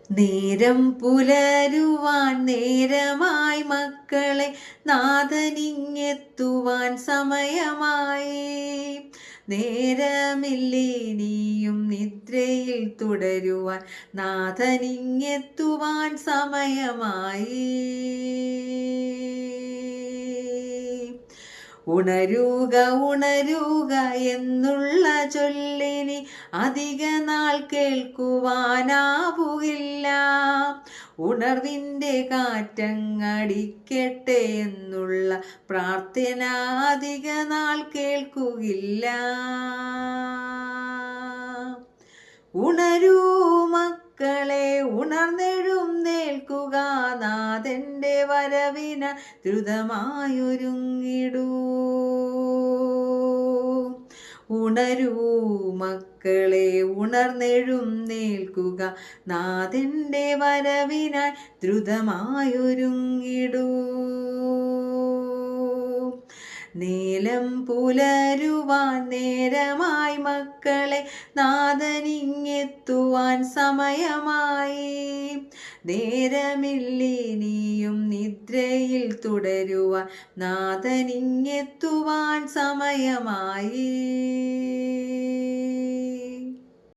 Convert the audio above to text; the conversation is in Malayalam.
നേരം പുലരുവാൻ നേരമായി മക്കളെ, നാഥനിങ്ങെത്തുവാൻ സമയമായി. നേരമില്ലിനിയും നിദ്രയിൽ തുടരുവാൻ, നാഥനിങ്ങെത്തുവാൻ സമയമായി. ഉണരുക ഉണരുക എന്നുള്ള ചൊല്ലിനി അധിക നാൾ കേൾക്കുവാനാവുകില്ല. ഉണർവിൻ്റെ കാറ്റങ്ങടിക്കട്ടെ എന്നുള്ള പ്രാർത്ഥന അധിക നാൾ കേൾക്കുകില്ല. ഉണരൂ മക്കളെ, ഉണർന്നെഴുന്നേൽക്കുക, നാഥന്റെ വരവിന ദ്രുതമായൊരുങ്ങിടൂ. ഉണരൂ മക്കളെ, ഉണർന്നെഴുന്നേൽക്കുക, നാഥന്റെ വരവിനായി ദ്രുതമായൊരുങ്ങിടൂ. നീലം പുലരുവാൻ നേരമായി മക്കളെ, നാഥനിങ്ങെത്തുവാൻ സമയമായി. നേരമില്ലിനിയും നിദ്രയിൽ തുടരുവാൻ, നാഥനിങ്ങെത്തുവാൻ സമയമായി.